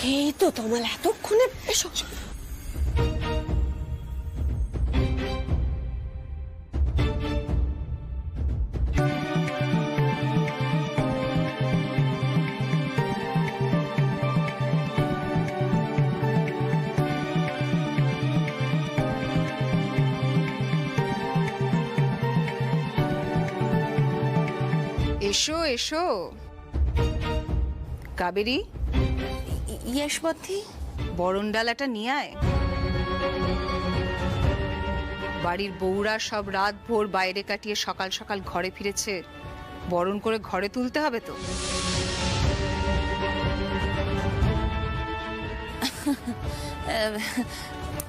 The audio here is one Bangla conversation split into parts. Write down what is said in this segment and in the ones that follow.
এই তো তোমার এতক্ষণে এসো। এসো এসো কাবেরী। ইয়েশবতী, বরণ ডালাটা নিয়ে আয়। বাড়ির বউরা সব রাত ভোর বাইরে কাটিয়ে সকাল সকাল ঘরে ফিরেছে, বরণ করে ঘরে তুলতে হবে তো।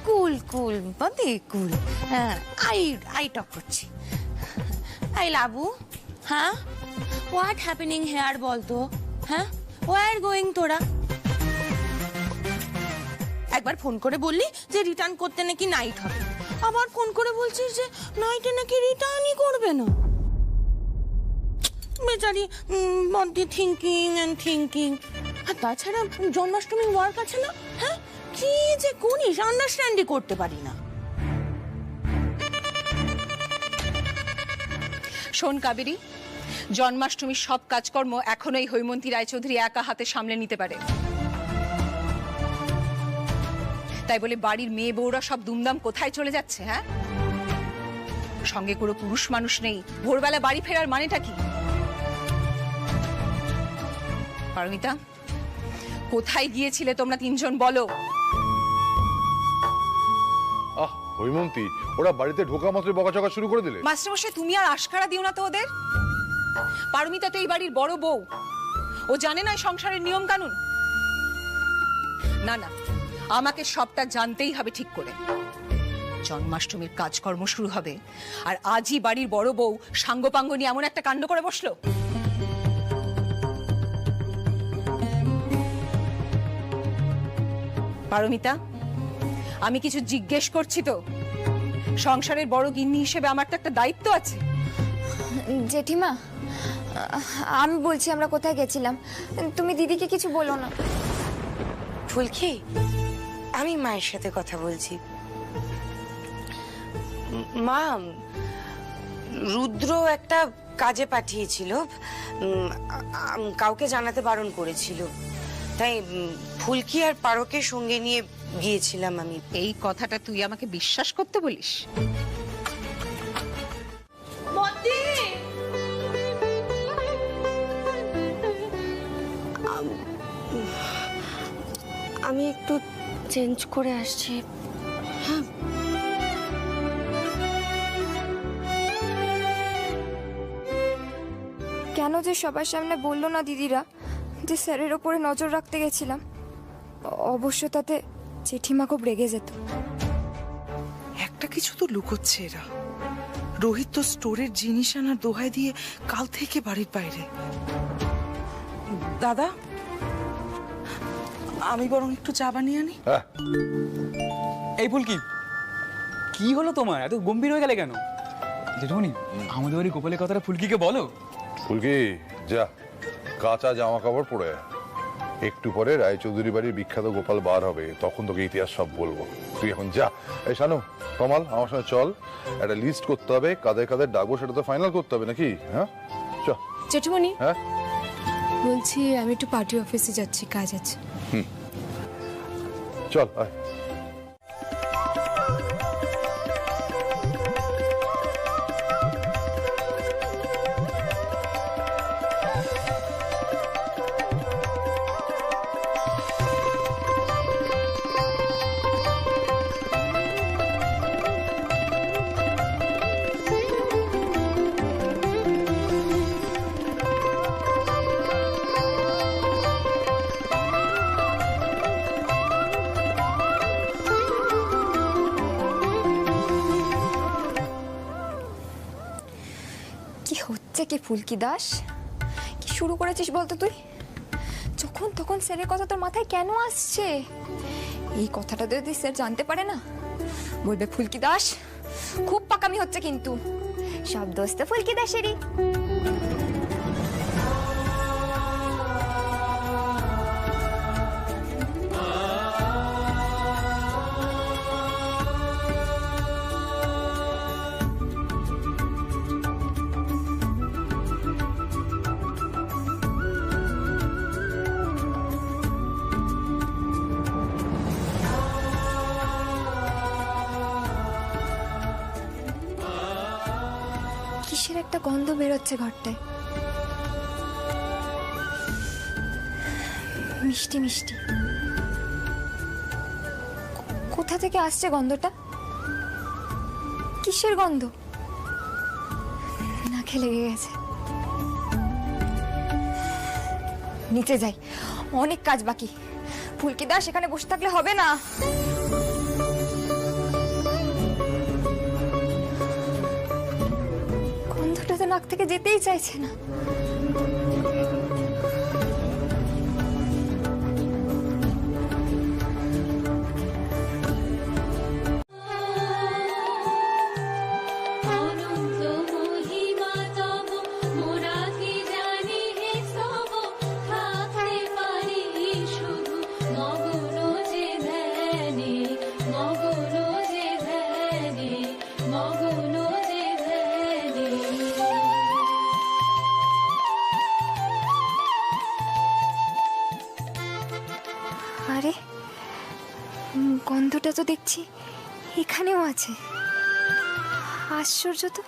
কুল কুল বদি কুল। আই টক করছি। আই লাবু, হ্যাঁ হোয়াট হ্যাপেনিং হেয়ার বলতো? হ্যাঁ ওয়ার গোয়িং তোরা? একবার ফোন করে বললি যে রিটার্ন করতে নাকি নাইট হবে, আবার ফোন করে বলছিস যে নাইটে নাকি রিটার্নই করবে না। বেচারি বড্ডি থিঙ্কিং অ্যান্ড থিঙ্কিং। আর তাছাড়া জন্মাষ্টমী ওয়ার্ক আছে না? হ্যাঁ কি যে করিস আন্ডারস্ট্যান্ডই করতে পারি না। শোন কাবেরী, জন্মাষ্টমীর সব কাজকর্ম এখনো এই হৈমন্তী রায়চৌধুরী একা হাতে সামলে নিতে পারে। তাই বলে বাড়ির মেয়ে বউরা সব দুমদাম কোথায় চলে যাচ্ছে? হ্যাঁ, সঙ্গে কোনো পুরুষ মানুষ নেই, ভোরবেলা বাড়ি ফেরার মানেটা কি? পারমিতা, কোথায় গিয়েছিলে তোমরা তিনজন বলো? হৈমন্তী, ওরা বাড়িতে ঢোকা মাত্রই বকাচকা শুরু করে দিলে। মাস্টারমশাই, তুমি আর আশকারা দিও না তো ওদের। পারমিতা তো এই বাড়ির বড় বউ, ও জানে না সংসারের নিয়ম কানুন। না না, আমাকে সবটা জানতেই হবে ঠিক করে। জন্মাষ্টমীর কাজকর্ম শুরু হবে, আর আজই বাড়ির বড় বউ সাঙ্গপাঙ্গ নিয়ে এমন একটা কাণ্ড করে বসলো। পারমিতা, আমি কিছু জিজ্ঞেস করছি তো। সংসারের বড় গিন্নি হিসেবে আমার তো একটা দায়িত্ব আছে। জেঠিমা, আমি বলছি আমরা কোথায় গেছিলাম, তুমি দিদিকে কিছু বলো না। ফুলকি, আমি মায়ের সাথে কথা বলছি। মা, রুদ্র একটা কাজে পাঠিয়েছিল, কাউকে জানাতে বারণ করেছিল, তাই ফুলকি আর পারোকে সঙ্গে নিয়ে গিয়েছিলাম আমি। এই কথাটা তুই আমাকে বিশ্বাস করতে বলিস? আমি একটু চেঞ্জ করে আসছি। হ্যাঁ, কেন যে সবার সামনে বললো না দিদিরা যে স্যারের ওপরে নজর রাখতে গেছিলাম? অবশ্য তাতে জেঠিমা খুব রেগে যেত। একটা কিছু তো লুকোচ্ছে এরা। রোহিত তো স্টোরের জিনিস আনার দোহাই দিয়ে কাল থেকে বাড়ির বাইরে। দাদা, আমি বরং একটু চা বানিয়ে আনি। এই ফুলকি, কি হলো তোমার? এত গম্ভীর হয়ে গেলে কেন? জেঠুমনি, আমাদের বাড়ি গোপালের কথাটা ফুলকিকে বলো। ফুলকি, যা কাঁচা জামা কাপড় পরে আয়। একটু পরে রায়চৌধুরী বাড়ির বিখ্যাত গোপাল বার হবে, তখন তোকে ইতিহাস সব বলবো। তুই এখন যা। এই শানু, কমাল, আমার সঙ্গে চল। একটা লিস্ট করতে হবে, কাদের কাদের ডাকবো সেটা তো ফাইনাল করতে হবে নাকি? হ্যাঁ চল। জেঠুমনি, হ্যাঁ বলছি আমি একটু পার্টি অফিসে যাচ্ছি, কাজ আছে। চল আয়। কি ফুলকি দাস, কি শুরু করেছিস বলতো তুই? যখন তখন স্যারের কথা তোর মাথায় কেন আসছে? এই কথাটা যদি স্যার জানতে পারে না, বলবে ফুলকি দাস খুব পাকামি হচ্ছে, কিন্তু সব দোষ তো ফুলকি দাসেরই। একটা গন্ধ বেরোচ্ছে ঘরটায়, মিষ্টি মিষ্টি। কোথা থেকে আসছে গন্ধটা? কিসের গন্ধ? নাকে লেগে গেছে। নিচে যাই, অনেক কাজ বাকি। ফুলকি দাস এখানে বসে থাকলে হবে না। গন্ধটা তো নাক থেকে যেতেই চাইছে না। অনন্ত মহিমা তব মোরা কি জানি হে সব থাকতে পারি শুধু মগ্ন যে ধ্যানে মগ্ন যে ধ্যানে মগ্ন যে ধ্যানে। আরে গন্ধটা তো দেখছি এখানেও আছে। আশ্চর্য তো,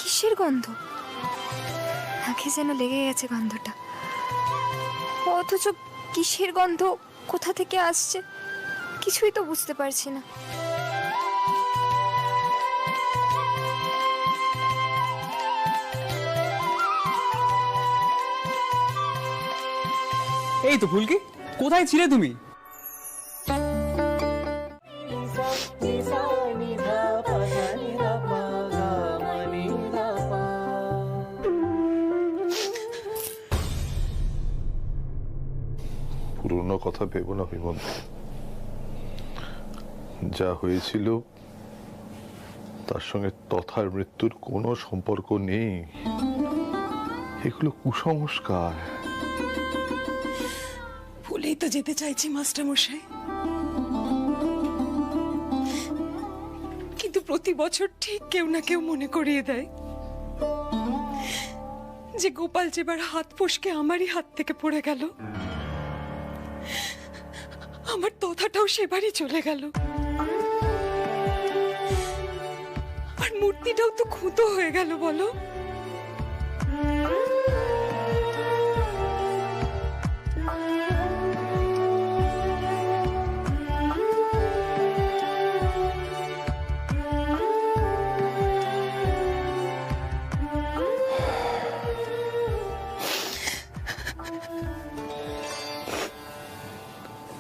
কিসের গন্ধ? নাকে যেন লেগে গেছে গন্ধটা, অথচ কিসের গন্ধ, কোথা থেকে আসছে কিছুই তো বুঝতে পারছি না। এই তো ফুলকি, কোথায় ছিলে তুমি? পুরনো কথা ভেবো না হেমন্ত, যা হয়েছিল তার সঙ্গে তথার মৃত্যুর কোনো সম্পর্ক নেই। এগুলো কুসংস্কার। ভুলেই তো যেতে চাইছি মাস্টারমশাই, কিন্তু প্রতি বছর ঠিক কেউ না কেউ মনে করিয়ে দেয় যে গোপাল যেবার হাত ফসকে আমারই হাত থেকে পড়ে গেল, আমার তথাটাও সেবারই চলে গেল। আর মূর্তিটাও তো খুঁতো হয়ে গেল বলো।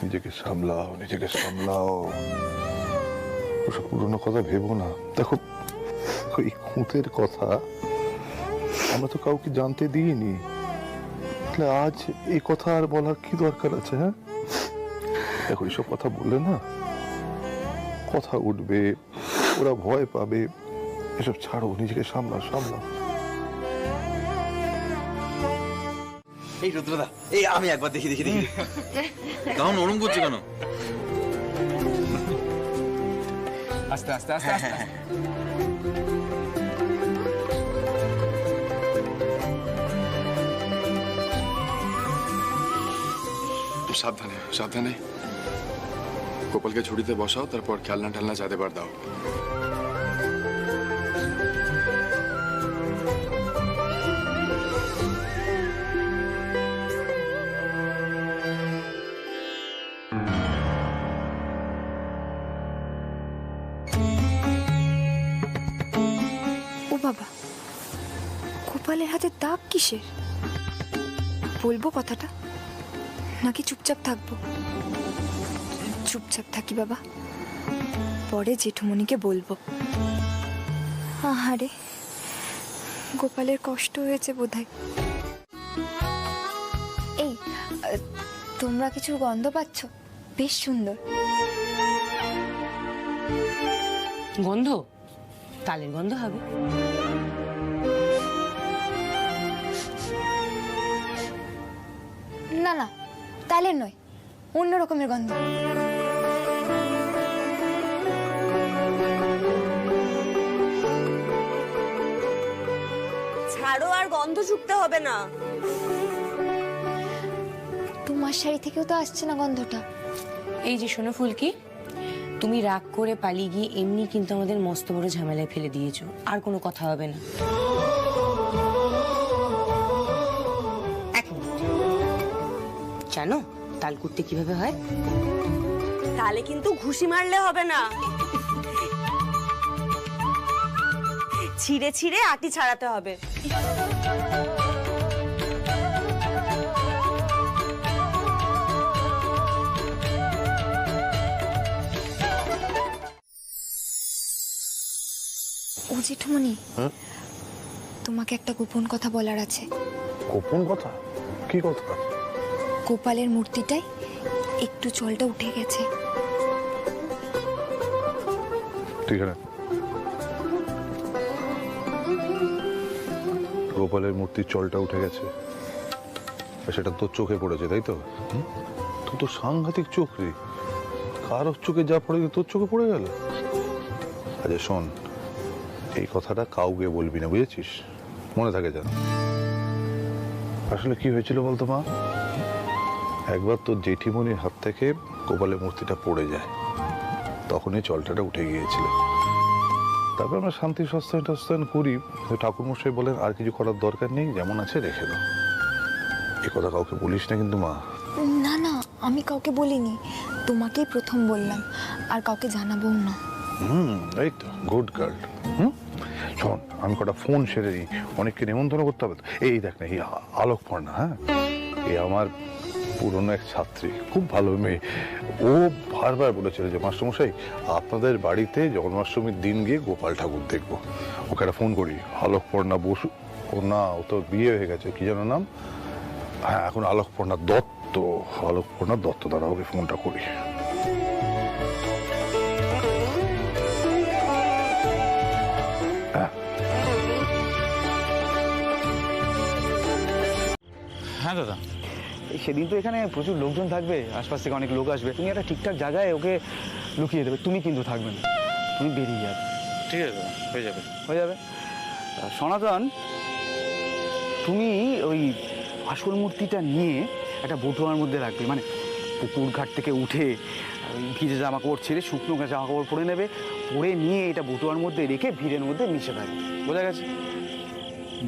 নিজেকে সামলাও, নিজেকে সামলাও। ওসব পুরনো কথা ভেবো না। দেখো, এই খুঁতের কথা আমরা তো কাউকে জানতে দিইনি। তাহলে আজ এই কথা আর বলার কি দরকার আছে? হ্যাঁ, দেখো, এইসব কথা বললে না কথা উঠবে, ওরা ভয় পাবে। এসব ছাড়ো, নিজেকে সামলাও, সামলাও। এই রুদ্রদা, এই আমি একবার দেখি দেখি দেখি তখন ওরম করছে কেন? আস্তে আস্তে আস্তে আস্তে। সাবধানে সাবধানে। গোপালকে ঝুড়িতে বসাও, তারপর খেলনা টেলনা যাতে বার দাও। ও বাবা, গোপালের হাতে দাগ কিসের? বলবো কথাটা নাকি চুপচাপ থাকবো? চুপচাপ থাকি বাবা, পরে জেঠুমনিকে বলবো। আহারে, গোপালের কষ্ট হয়েছে বোধহয়। এই, তোমরা কিছু গন্ধ পাচ্ছ? বেশ সুন্দর গন্ধ, তালের গন্ধ হবে। না না, তালের নয়, অন্য রকমের গন্ধ। ছাড়ো, আর গন্ধ শুকতে হবে না। তোমার শাড়ি থেকেও তো আসছে না গন্ধটা। এই যে শোনো ফুলকি, তুমি রাগ করে পালিয়ে গিয়ে এমনি কিন্তু আমাদের মস্ত বড় ঝামেলায় ফেলে দিয়েছো, আর কোনো কথা হবে না। এক মিনিট, জানো তাল কুটতে কিভাবে হয়? তাহলে কিন্তু ঘুষি মারলে হবে না, ছিঁড়ে ছিঁড়ে আটি ছাড়াতে হবে। ও জেঠুমনি, তোমাকে একটা গোপন কথা বলার আছে। গোপন কথা? কি কথা? গোপালের মূর্তিটায় একটু জলটা উঠে গেছে। ঠিক আছে, গোপালের মূর্তির চলটা উঠে গেছে, আর সেটা তোর চোখে পড়েছে, তাই তো? তুই তো সাংঘাতিক চোখ রে, কারোর চোখে যা পড়ে তোর চোখে পড়ে গেল। আচ্ছা শোন, এই কথাটা কাউকে বলবি না, বুঝেছিস? মনে থাকে যেন। আসলে কি হয়েছিল বলতো মা, একবার তোর জেঠিমনির হাত থেকে গোপালের মূর্তিটা পড়ে যায়, তখনই চলটাটা উঠে গিয়েছিল। তারপর আমরা শান্তি সস্তায়ন করি, ঠাকুরমশাই বলেন আর কিছু করার দরকার নেই, যেমন আছে রেখে দাও। এ কথা কাউকে বলিস না কিন্তু মা। না না, আমি কাউকে বলিনি, তোমাকেই প্রথম বললাম, আর কাউকে জানাবো না। এই তো গুড গার্ল। শোন, আমি কটা ফোন সেরে নিই, অনেককে নেমন্তন্ন করতে হবে তো। এই দেখ না, এই আলোকপর্ণা, হ্যাঁ, এই আমার পুরনো এক ছাত্রী, খুব ভালো মেয়ে। ও বারবার বলেছিল যে মাস্টারমশাই আপনাদের বাড়িতে জন্মাষ্টমীর দিন গিয়ে গোপাল ঠাকুর দেখবো। ওকে একটা ফোন করি, আলোকপর্ণা বসু। ও না, ও তো বিয়ে হয়ে গেছে, কি যেন নাম? হ্যাঁ, এখন আলোকপর্ণা দত্ত। আলোকপর্ণা দত্ত, দ্বারা ওকে ফোনটা করি। হ্যাঁ দাদা, সেদিন তো এখানে প্রচুর লোকজন থাকবে, আশপাশ থেকে অনেক লোক আসবে, তুমি একটা ঠিকঠাক জায়গায় ওকে লুকিয়ে দেবে। তুমি কিন্তু থাকবে না, তুমি বেরিয়ে যাবে। ঠিক আছে দাদা, হয়ে যাবে হয়ে যাবে। সনাতন, তুমি ওই আসল মূর্তিটা নিয়ে একটা বটুয়ার মধ্যে রাখবে, মানে পুকুর ঘাট থেকে উঠে ভিজে জামা কাপড় ছেড়ে শুকনো জামা কাপড় পরে নেবে, পরে নিয়ে এটা বটুয়ার মধ্যে রেখে ভিড়ের মধ্যে মিশে থাকবে। বোঝা গেছে?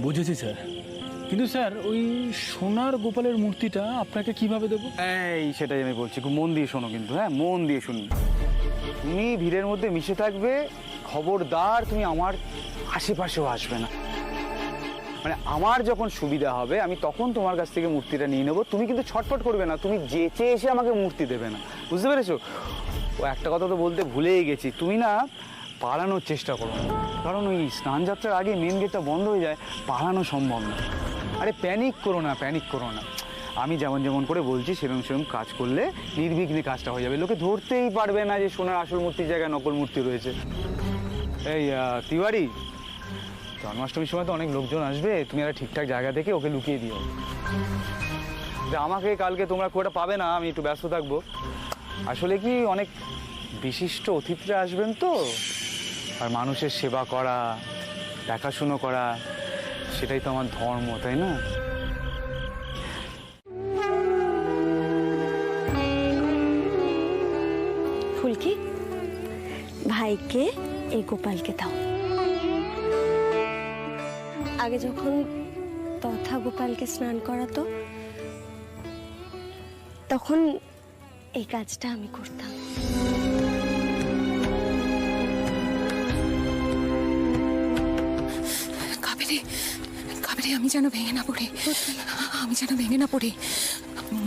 বুঝেছি স্যার, কিন্তু স্যার ওই সোনার গোপালের মূর্তিটা আপনাকে কিভাবে দেবো? এই সেটাই আমি বলছি, খুব মন দিয়ে শোনো কিন্তু, হ্যাঁ মন দিয়ে শুনি। তুমি ভিড়ের মধ্যে মিশে থাকবে, খবরদার তুমি আমার আশেপাশেও আসবে না। মানে আমার যখন সুবিধা হবে আমি তখন তোমার কাছ থেকে মূর্তিটা নিয়ে নেবো, তুমি কিন্তু ছটফট করবে না, তুমি যেচে এসে আমাকে মূর্তি দেবে না, বুঝতে পেরেছো? ও একটা কথা তো বলতে ভুলেই গেছি, তুমি না পালানোর চেষ্টা করো, কারণ ওই স্নান যাত্রার আগে মেন গেটটা বন্ধ হয়ে যায়, পালানো সম্ভব না। আরে প্যানিক করো না, প্যানিক করো না, আমি যেমন যেমন করে বলছি সেরকম সেরকম কাজ করলে নির্বিঘ্নে কাজটা হয়ে যাবে, লোকে ধরতেই পারবে না যে সোনার আসল মূর্তির জায়গায় নকল মূর্তি রয়েছে। এই তিওয়ারি, জন্মাষ্টমীর সময় তো অনেক লোকজন আসবে, তুমি একটা ঠিকঠাক জায়গা থেকে ওকে লুকিয়ে দিও। আমাকে কালকে তোমরা খুব একটা পাবে না, আমি একটু ব্যস্ত থাকবো। আসলে কি অনেক বিশিষ্ট অতিথিরা আসবেন তো, আর মানুষের সেবা করা, দেখাশুনো করা, সেটাই তো আমার ধর্ম, তাই না? ফুলকি, ভাইকে এই গোপালকে দাও। আগে যখন তথা গোপালকে স্নান করাতো তখন এই কাজটা আমি করতাম। কাবেরী, কাবেরী, আমি যেন ভেঙে না পড়ি, আমি যেন ভেঙে না পড়ি,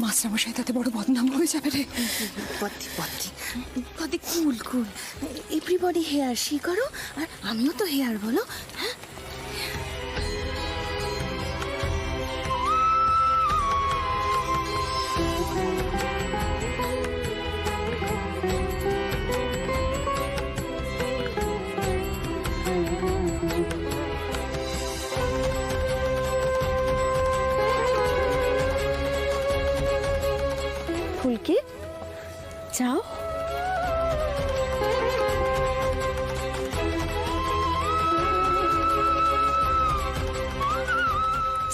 মাস্টারমশাই তাতে বড় বদনাম হয়ে যাবে রে। কুল কুল, এভরিবডি হেয়ার শি করো, আর আমিও তো হেয়ার, বলো। হ্যাঁ, ফুলকি যাও।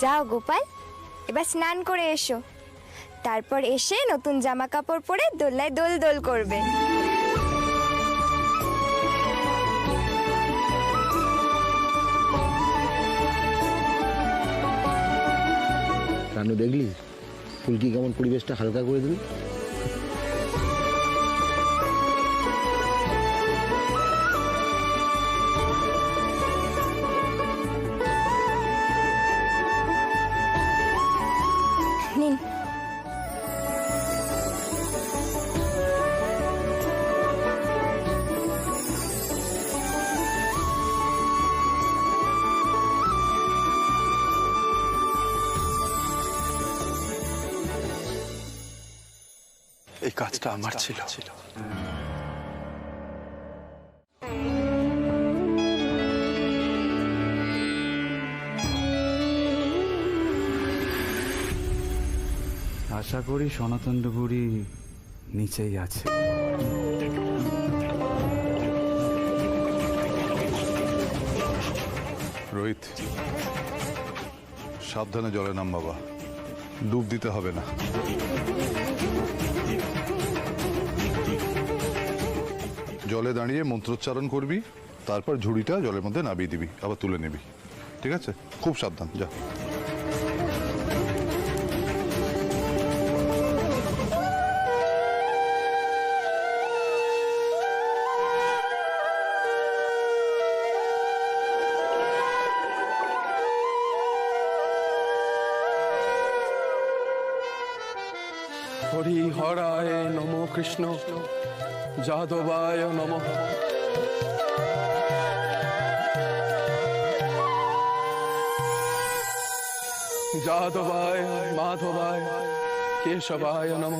যাও গোপাল, এবার স্নান করে এসো, তারপর এসে নতুন জামা কাপড় পরে দোলনায় দোল দোল করবে। রানু দেখলি ফুলকি কেমন পরিবেশটা হালকা করে দিল। নিন। এই কাজটা আমার ছিল। আশা করি সনাতন ডুবুরি নিচেই আছে। রোহিত, সাবধানে জলে নাম বাবা, ডুব দিতে হবে না। জলে দাঁড়িয়ে মন্ত্রোচ্চারণ করবি, তারপর ঝুড়িটা জলের মধ্যে নামিয়ে দিবি, আবার তুলে নিবি। ঠিক আছে? খুব সাবধান, যা। হরি হরায় নম কৃষ্ণ যাদবায় নম। যাদবায় মাধবায় কেশবায় নম।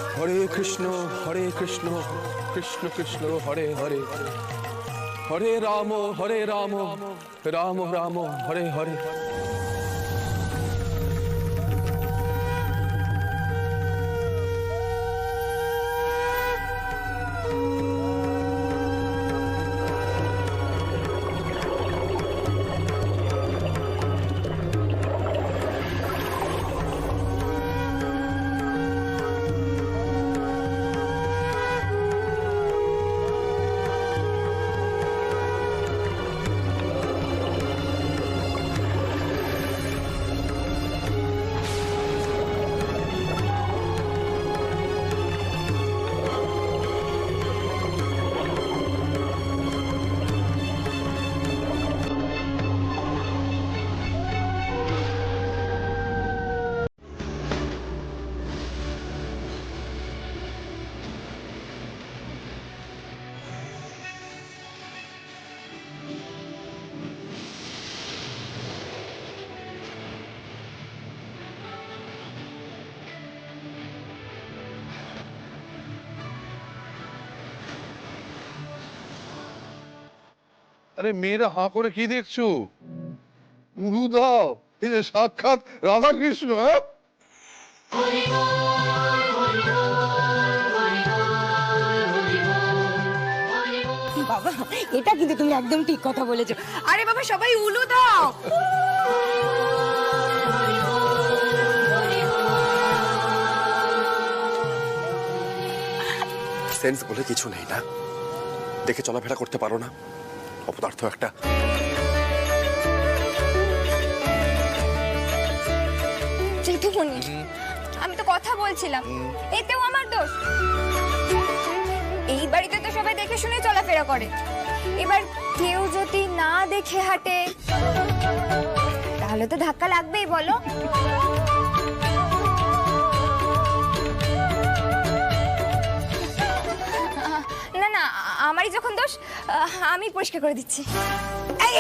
হরে কৃষ্ণ কৃষ্ণ কৃষ্ণ হরে হরে, হরে রাম রাম রাম হরে হরে। আরে মেয়েরা হাঁ করে কি দেখছো? উড়ু দাও, এই যে সাক্ষাৎ রাধাকৃষ্ণ। হ্যাঁ, বাবা এটা কিন্তু তুমি একদম ঠিক কথা বলেছো। আরে বাবা সবাই উলু দাও। সেন্স বলে কিছু নেই না, দেখে চলাফেরা করতে পারো না, অপদার্থ একটা। আমি তো কথা বলছিলাম, এতেও আমার দোষ? এই বাড়িতে তো সবাই দেখে শুনে চলাফেরা করে, এবার কেউ যদি না দেখে হাঁটে তাহলে তো ধাক্কা লাগবেই, বলো? না না, আমারই যখন দোষ আমি পরিষ্কার করে দিচ্ছি।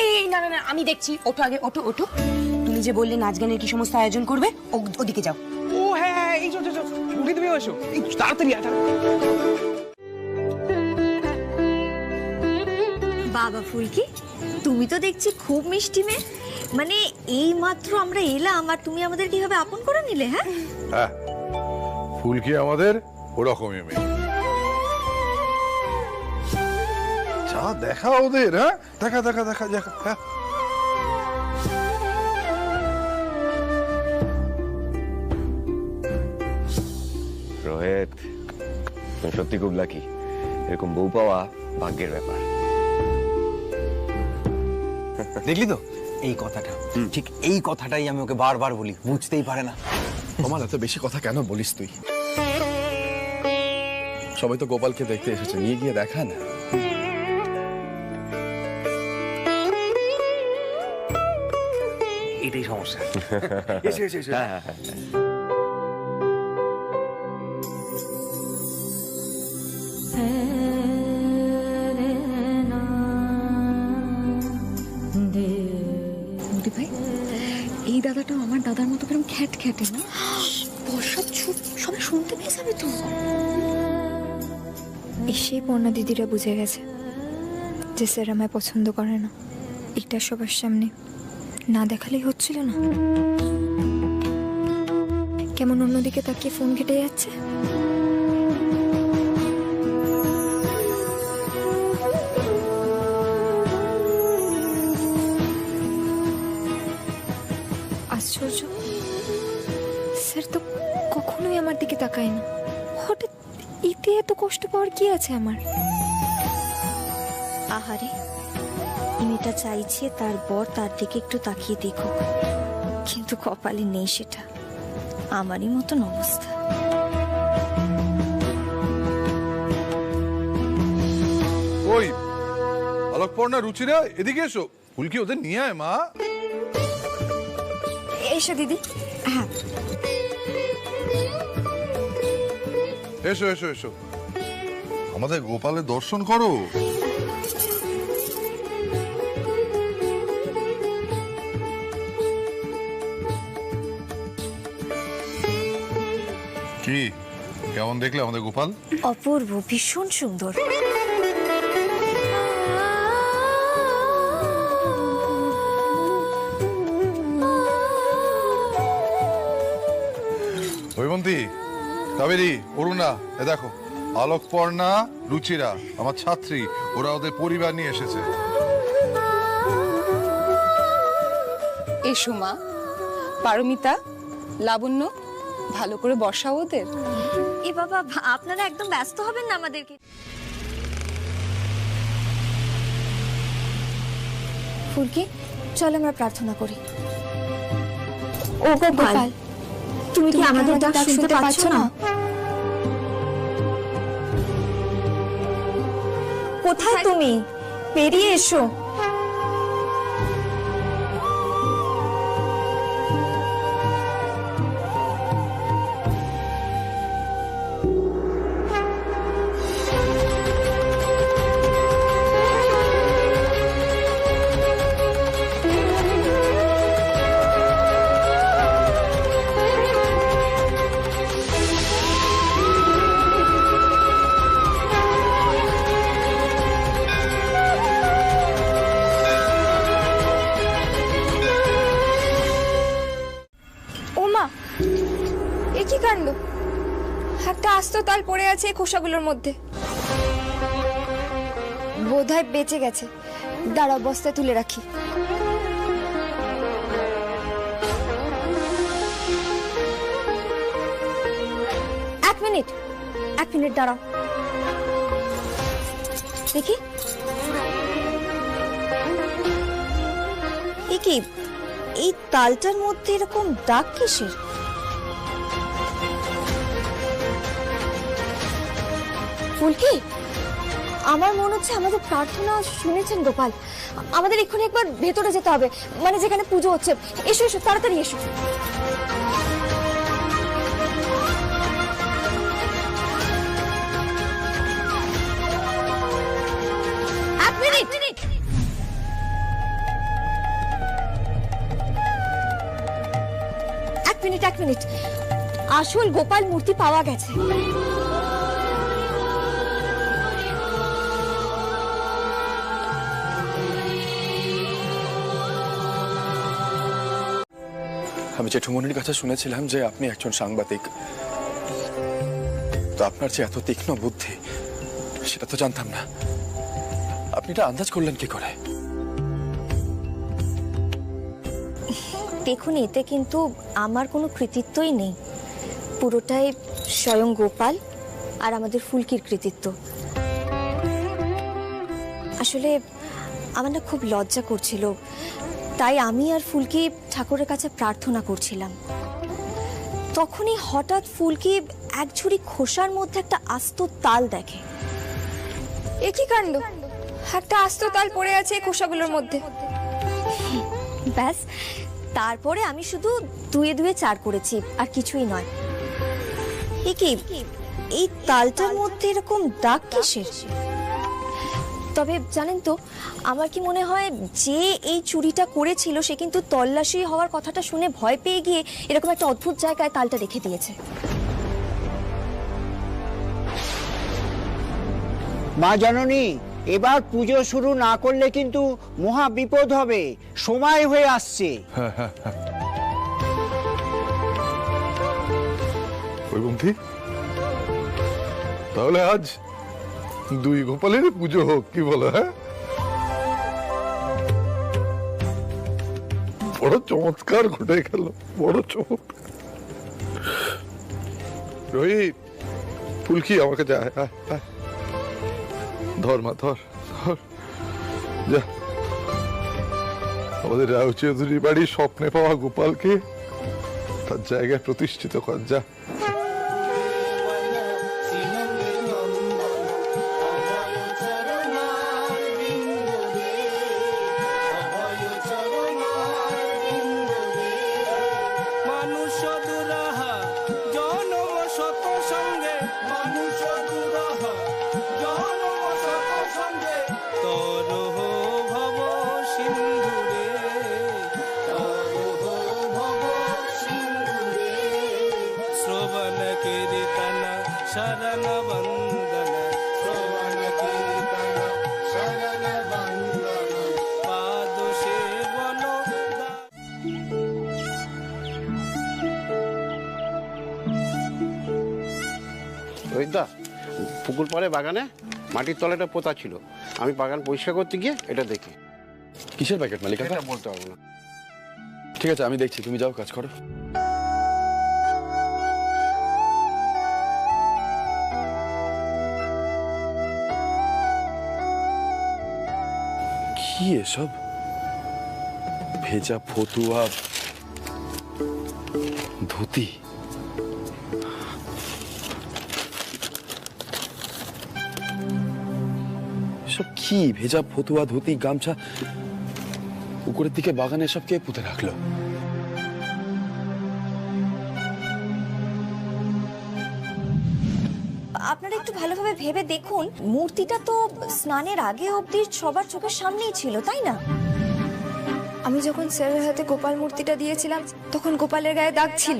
এই না না না, আমি দেখছি। ওঠো আগে, ওঠো ওঠো। তুমি যে বললে নাচ গানের কি সমস্ত আয়োজন করবে, ওদিকে যাও। ও হ্যাঁ, এই চল উঠে তুমি আসো, এই তাড়াতাড়ি বাবা ফুলকি, তুমি তো দেখছি খুব মিষ্টি মেয়ে। মানে এই মাত্র আমরা এলাম আর তুমি আমাদের কিভাবে আপন করে নিলে? হ্যাঁ হ্যাঁ, ফুলকি আমাদের ওরকমই মেয়ে। যা দেখা ওদের, হ্যাঁ দেখা দেখা দেখা দেখা। হ্যাঁ রোহিত, তুমি সত্যি খুব লাকি। এরকম বউ পাওয়া ভাগ্যের ব্যাপার। দেখলি তো এই কথাটা, ঠিক এই কথাটাই আমি ওকে বারবার বলি, বুঝতেই পারে না। কমাল, এত বেশি কথা কেন বলিস তুই? সবাই তো গোপালকে দেখতে এসেছে, নিয়ে গিয়ে দেখা না। এটাই সমস্যা। এসে এসে এসে। হ্যাঁ হ্যাঁ মোদি ভাই, এই দাদাটা আমার দাদার মতো কেরম খ্যাট খ্যাটে না? বর্ষা চুপ, সবাই শুনতে পেয়ে যাবে তো। এসেই পর্ণা দিদিরা বুঝে গেছে যে স্যার আমায় পছন্দ করে না। এটা সবার সামনে না দেখালেই হচ্ছিল না। কেমন অন্যদিকে তাকিয়ে ফোন ঘেটে যাচ্ছে। আশ্চর্য, স্যার তো কখনোই আমার দিকে তাকায় না। হঠাৎ এতে এত কষ্ট পাওয়ার কি আছে আমার? আহারে, মেয়েটা চাইছে তার বর তার দিকে একটু তাকিয়ে দেখুক, কিন্তু কপালে নেই সেটা। আমারই মতন অবস্থা। ওই আলোকপর্ণা, রুচিরা, এদিকে এসো। ফুলকি ওদের নিয়ে আয় মা। এসো দিদি। হ্যাঁ এসো এসো এসো, আমাদের গোপালের দর্শন করো। কি কেমন দেখলে আমাদের গোপাল? অপূর্ব, ভীষণ সুন্দর। হৈমন্তী, কাবেরী, অরুণা, এ দেখো আলোকপর্ণা, রুচিরা আমার ছাত্রী, ওরা ওদের পরিবার নিয়ে এসেছে। এসো মা। পারমিতা, লাবণ্য, ভালো করে বসাও ওদের। এ বাবা, আপনারা একদম ব্যস্ত হবেন না আমাদেরকে। ফুলকি, চল আমরা প্রার্থনা করি। ও গোপাল, তুমি কি আমাদের ডাক শুনতে পাচ্ছ না? কোথায় তুমি? বেরিয়ে এসো। একটা আস্ত তাল পড়ে আছে এই খোসাগুলোর মধ্যে। বোধহয় বেঁচে গেছে। দাঁড়াও, বস্তায় তুলে রাখি। এক মিনিট দাঁড়াও, দেখি। কি এই তালটার মধ্যে এরকম দাগ কিসের? ফুলকি, আমার মনে হচ্ছে আমাদের প্রার্থনা শুনেছেন গোপাল। আমাদের এক্ষুনি একবার ভেতরে যেতে হবে, মানে যেখানে পুজো হচ্ছে। এসো এসো, তাড়াতাড়ি এসো। এক মিনিট, আসল গোপাল মূর্তি পাওয়া গেছে। আমি জেঠুমনির কাছে শুনেছিলাম যে আপনি একজন সাংবাদিক, তো আপনার যে এত তীক্ষ্ণ বুদ্ধি সেটা তো জানতাম না। আপনি এটা আন্দাজ করলেন কি করে? দেখুন, এতে কিন্তু আমার কোনো কৃতিত্বই নেই, পুরোটাই স্বয়ং গোপাল আর আমাদের ফুলকির কৃতিত্ব। আসলে আমার না খুব লজ্জা করছিল, তাই আমি আর ফুলকি ঠাকুরের কাছে প্রার্থনা করছিলাম। তখনই হঠাৎ ফুলকি এক ঝুড়ি খোসার মধ্যে একটা আস্ত তাল দেখে। এ কি কাণ্ড, একটা আস্ত তাল পড়ে আছে এই খোসাগুলোর মধ্যে। ব্যাস, তারপরে আমি শুধু দুয়ে দুয়ে চার করেছি, আর কিছুই নয়। এ কি, এই তালটার মধ্যে এরকম দাগ কিসের? তবে জানেন তো, আমার কি মনে হয় যে এই চুরিটা করেছিল সে কিন্তু তল্লাশি হওয়ার কথাটা শুনে ভয় পেয়ে গিয়ে এরকম একটা অদ্ভুত জায়গায় তালটা রেখে দিয়েছে। মা জননী, এবার পুজো শুরু না করলে কিন্তু মহা বিপদ হবে, সময় হয়ে আসছে। বৈকুণ্ঠী, তাহলে আজ দুই গোপালের পুজো হোক, কি বলো? হ্যাঁ, বড় চমৎকার ঘটে গেল, বড় চমৎকার। রোহিত, ফুলকি আমাকে যা, ধর মা, ধর ধর, যা আমাদের রায় চৌধুরী বাড়ির স্বপ্নে পাওয়া গোপালকে তার জায়গায় প্রতিষ্ঠিত কর, যা। রোহিতদা, পুকুর পাড়ে বাগানে মাটির তলাটা পোতা ছিল, আমি বাগান পরিষ্কার করতে গিয়ে এটা দেখি। কিসের প্যাকেট মালিক? এটা বলতে পারবো না। ঠিক আছে, আমি দেখছি, তুমি যাও, কাজ করো। কি এসব ভেজা ফতুয়া, ধুতি? সব কি ভেজা ফতুয়া, ধুতি, গামছা পুকুরের দিকে বাগানে সব কে পুঁতে রাখলো? আপনারা একটু ভালোভাবে ভেবে দেখুন, মূর্তিটা তো স্নানের আগে অবধি সবার চোখের সামনেই ছিল, তাই না? আমি যখন স্যারের হাতে গোপাল মূর্তিটা দিয়েছিলাম তখন গোপালের গায়ে দাগ ছিল।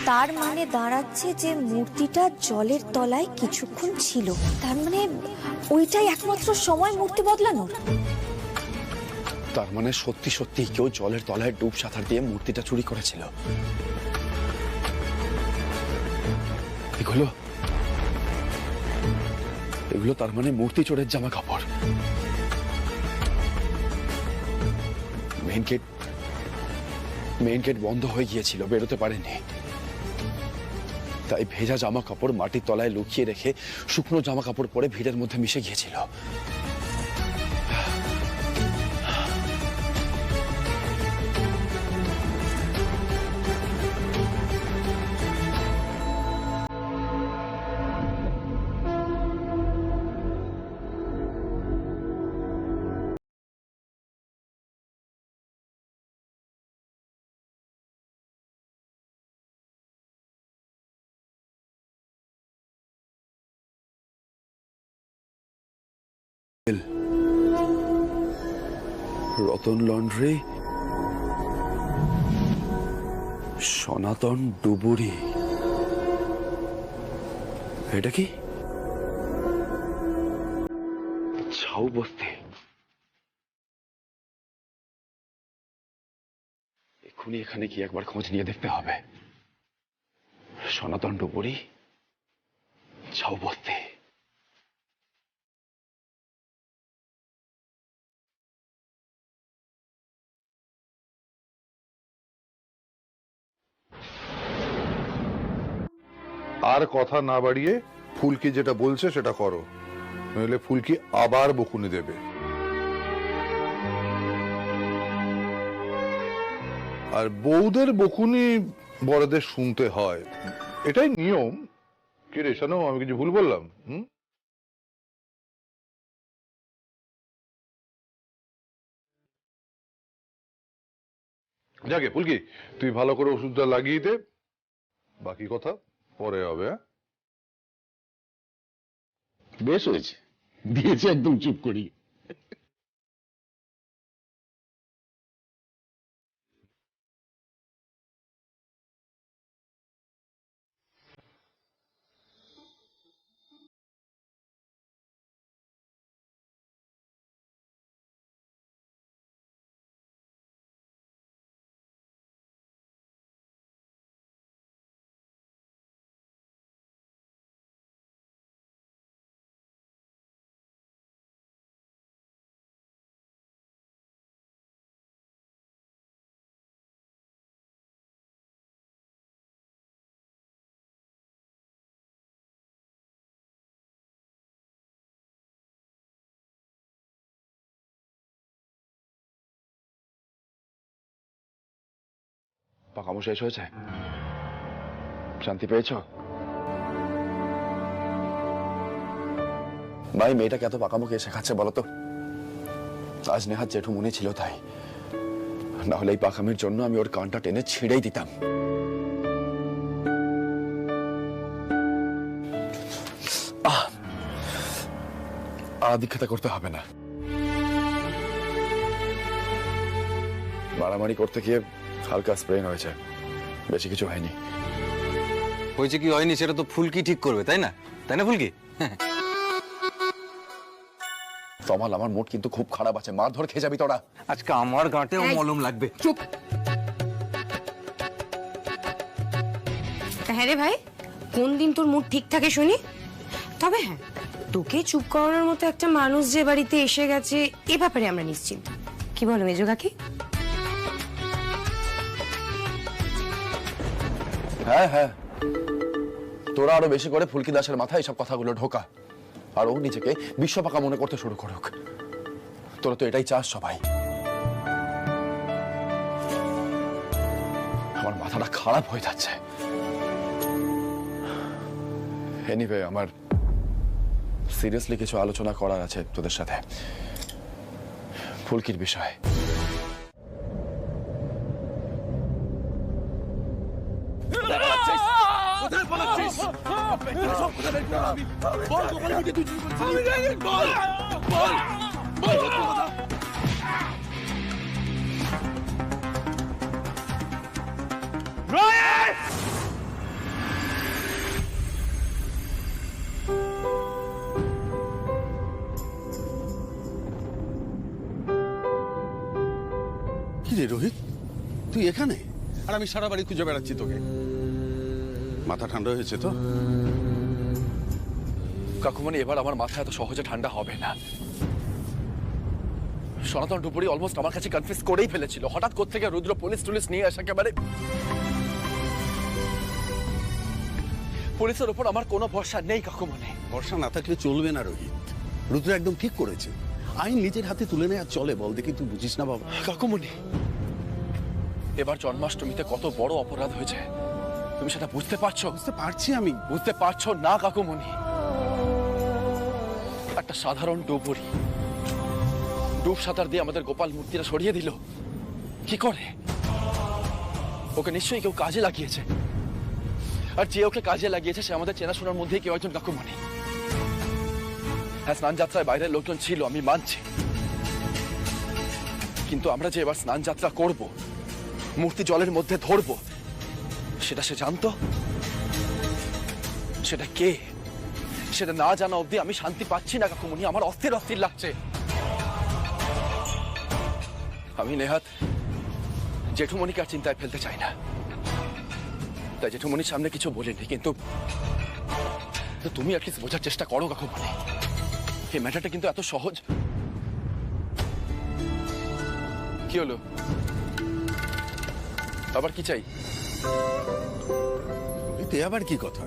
তার মানে দাঁড়াচ্ছে যে মূর্তিটা জলের তলায় কিছুক্ষণ ছিল, তার মানে ওইটাই একমাত্র সময় মূর্তি বদলানোর। তার মানে সত্যি সত্যি কেউ জলের তলায় ডুব সাঁতার দিয়ে মূর্তিটা চুরি করেছিল। এগুলো এগুলো তার মানে মূর্তি চোরের জামা কাপড়। মেইন গেট বন্ধ হয়ে গিয়েছিল, বেরোতে পারেনি, তাই ভেজা জামা কাপড় মাটির তলায় লুকিয়ে রেখে শুকনো জামা কাপড় পরে ভিড়ের মধ্যে মিশে গিয়েছিল। রতন লন্ড্রি, সনাতন ডুবুরি, এটা কি? ছাউ বস্তি। এক্ষুনি এখানে গিয়ে একবার খোঁজ নিয়ে দেখতে হবে সনাতন ডুবুরি যাও বলতে। আর কথা না বাড়িয়ে ফুলকি যেটা বলছে সেটা করো, নইলে ফুলকি আবার বকুনি দেবে। আর বউদের বকুনি বড়দের শুনতে হয়, এটাই নিয়ম। কি রে শানু, আমি কিছু ভুল বললাম? যাকে ফুলকি, তুই ভালো করে ওষুধটা লাগিয়ে দে, বাকি কথা পরে হবে। বেশ হয়েছে, দিয়েছে একদম চুপ করি। পাকামো শেষ হয়েছে? শান্তি পেয়েছ? ভাই, মেয়েটাকে এত পাকামো কে শেখাচ্ছে বলতো? আজ নেহাত জেঠু মনে ছিল তাই, না হলে এই পাকামির জন্য আমি ওর কানটা টেনে ছিঁড়েই দিতাম। আদিক্ষেতা করতে হবে না, মারামারি করতে গিয়ে হালকা স্প্রেন হয়েছে, বেশি কিছু হয়নি। হয়েছে কি হয়নি সেটা তো ফুলকি ঠিক করবে, তাই না? তাই না ফুলকি? তমাল, আমার মুড কিন্তু খুব খারাপ আছে, মারধর খেয়ে যাবি তোরা। আজকে আমার গাঁটেও মলম লাগবে। চুপ। হ্যাঁ রে ভাই, কোন দিন তোর মুড ঠিক থাকে শুনি? তবে হ্যাঁ, তোকে চুপ করানোর মতো একটা মানুষ যে বাড়িতে এসে গেছে এ ব্যাপারে আমরা নিশ্চিন্ত। কি বলো মেজো কাকি? হ্যাঁ হ্যাঁ, তোরা আরো বেশি করে ফুলকি দাসের মাথায় এইসব কথাগুলো ঢোকা, আর ও নিজেকে বিশ্বপাকা মনে করতে শুরু করুক। তোরা তো এটাই চাস সবাই। আমার মাথাটা খারাপ হয়ে যাচ্ছে। এনিওয়ে, আমার সিরিয়াসলি কিছু আলোচনা করার আছে তোদের সাথে ফুলকির বিষয়ে। কি রে রোহিত, তুই এখানে? আর আমি সারা বাড়ি খুঁজে বেড়াচ্ছি তোকে। মাথা ঠান্ডা হয়েছে তো? কাকুমণি, এবার আমার মাথা এত সহজে ঠান্ডা হবে না। সনাতন ডুবুরি অলমোস্ট আমার কাছে কনফিউজ করেই ফেলেছিল। হঠাৎ কোত্থেকে রুদ্র পুলিশ টুলিশ নিয়ে আসা, একেবারে পুলিশের উপর আমার কোনো ভরসা নেই কাকুমণি। ভরসা না থাকলে চলবে না রোহিত। রুদ্র একদম ঠিক করেছে, আইন নিজের হাতে তুলে নেওয়া চলে। বল দেখি, তুই বুঝিস না বাবা? কাকুমণি, এবার জন্মাষ্টমীতে কত বড় অপরাধ হয়েছে, তুমি সেটা বুঝতে পারছো? বুঝতে পারছি আমি। বুঝতে পারছো না কাকুমণি? একটা সাধারণ ডুবুরি ডুব সাঁতার দিয়ে আমাদের গোপাল মূর্তিটা সরিয়ে দিল কি করে? ওকে নিশ্চয়ই কেউ কাজে লাগিয়েছে, আর যে ওকে কাজে লাগিয়েছে সে আমাদের চেনাশোনার মধ্যেই কেউ একজন কাকুমণি। হ্যাঁ, স্নান যাত্রায় বাইরের লোকজন ছিল, আমি মানছি, কিন্তু আমরা যে এবার স্নান যাত্রা করব, মূর্তি জলের মধ্যে ধরবো, সেটা সে জানতো? সেটা কে? সেটা না জানা অবধি আমি শান্তি পাচ্ছি না কাকুমণি, আমার অস্থির অস্থির লাগছে। আমি নেহাত জেঠুমণিকে আর চিন্তায় ফেলতে চাই না, তাই জেঠুমণির সামনে কিছু বলিনি। কিন্তু তুমি অ্যাটলিস্ট বোঝার চেষ্টা করো কাকুমণি, এই ম্যাটারটা কিন্তু এত সহজ। কি হলো, আবার কি চাই? এতে আবার কি কথা?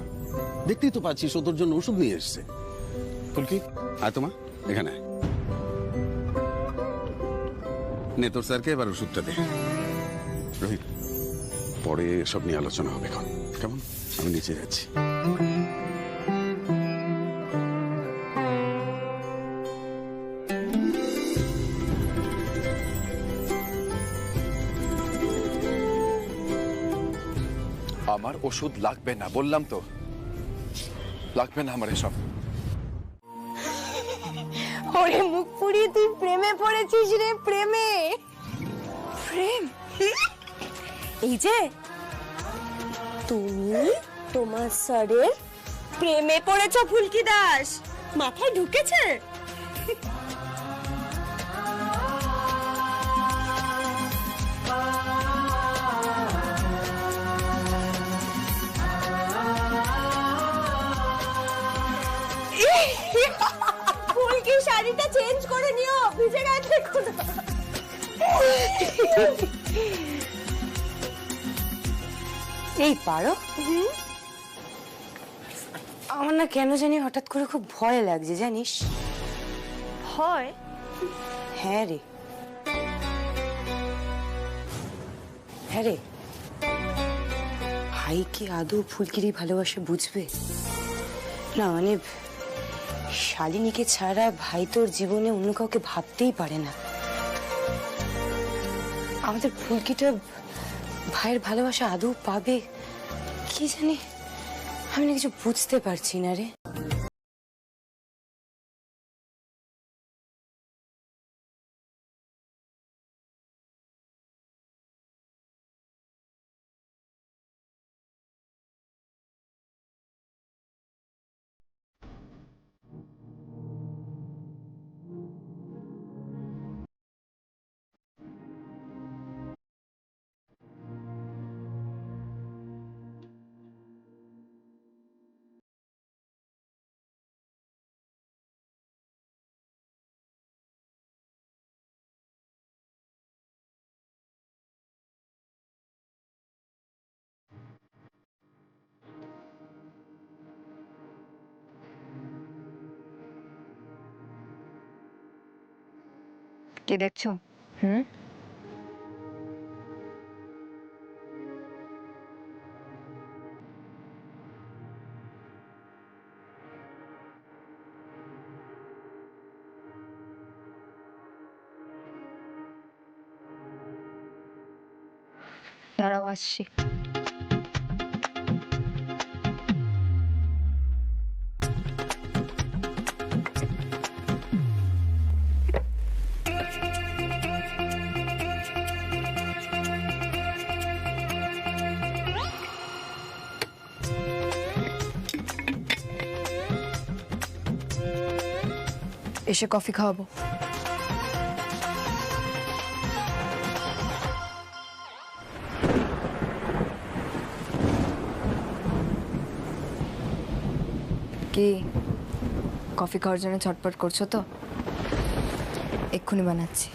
দেখতেই তো পাচ্ছিস ও তোর জন্য ওষুধ নিয়ে এসছে। ফুলকি, আয় তোমা এখানে আয়। নে তোর স্যারকে এবার ওষুধটা দে। রোহিত, পরে সব নিয়ে আলোচনা হবে এখন, কেমন? আমি নিচে যাচ্ছি। আমার ওষুধ লাগবে না, বললাম তো লাগবে না আমার এসব। ওরে মুখ পুড়িয়ে তুই প্রেমে পড়েছিস রে, প্রেমে। প্রেম? এই যে তুমি তোমার স্যারের প্রেমে পড়েছো ফুলকি দাস, মাথায় ঢুকেছে? ফুলকি শাড়িটা চেঞ্জ করে নিও, ভিজে গেছে। এই পারো, আমার না কেন জানি হঠাৎ করে খুব ভয় লাগছে, জানিস? ভয়? হ্যাঁ রে, হ্যাঁ রে। ভাই কি আদৌ ফুলকিরই ভালোবাসা বুঝবে? না মানে শালিনীকে ছাড়া ভাই তোর জীবনে অন্য কাউকে ভাবতেই পারে না। আমাদের ফুলকিটা ভাইয়ের ভালোবাসা আদৌ পাবে কি জানি, আমি না কিছু বুঝতে পারছি না রে। কে দেখছো? হুম, দাঁড়াও আসছি। এসে কফি খাওয়াবো। কি কফি খাওয়ার জন্য ছটপট করছো তো? এক্ষুনি বানাচ্ছি।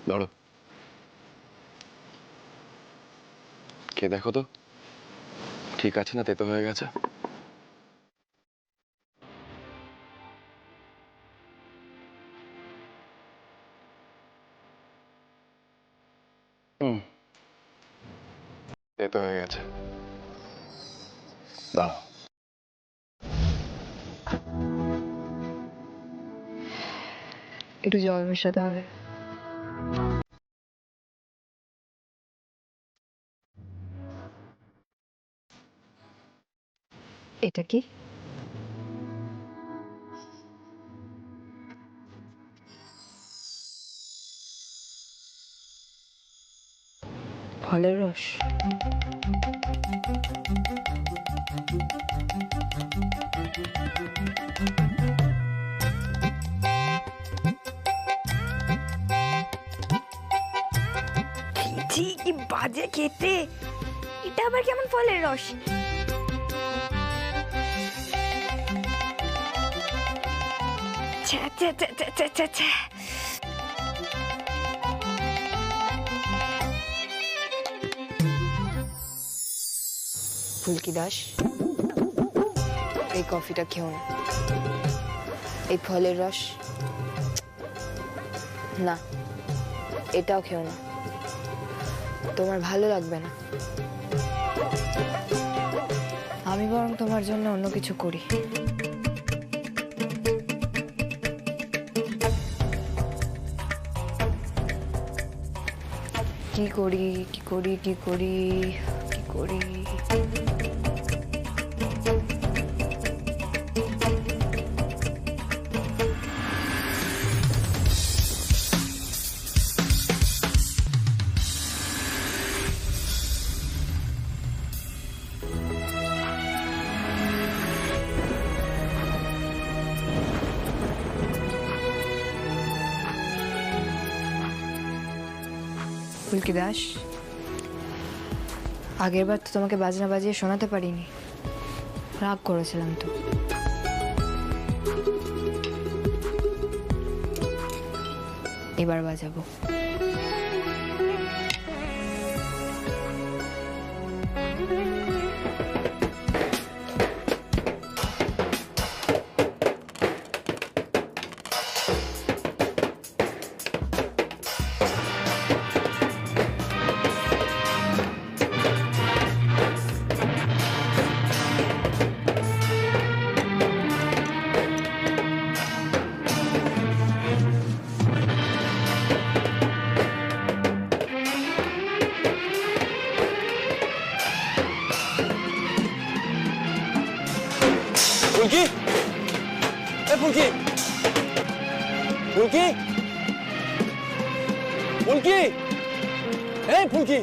ধরো, কে দেখো তো ঠিক আছে না তেতো হয়ে গেছে? তেতো হয়ে গেছে, দাঁড়াও। একটু জল মেশাতে হবে। এটা কি? ফলের রস। ছি, কি বাজে খেতে। এটা আবার কেমন ফলের রস? ছ্যা, ছ্যা, ছ্যা, ছ্যা, ছ্যা, ছ্যা, ছ্যা। ফুলকি দাস, এই কফিটা খেও না। এই ফলের রস না, এটাও খেও না, তোমার ভালো লাগবে না। আমি বরং তোমার জন্য অন্য কিছু করি। কি করি কি করি কি করি কি করি? ফুলকি দাস, আগের বার তো তোমাকে বাজনা বাজিয়ে শোনাতে পারিনি, রাগ করেছিলাম তো। এবার বাজাবো। ফুলকি, এ ফুলকি, ফুলকি, ফুলকি, এই ফুলকি।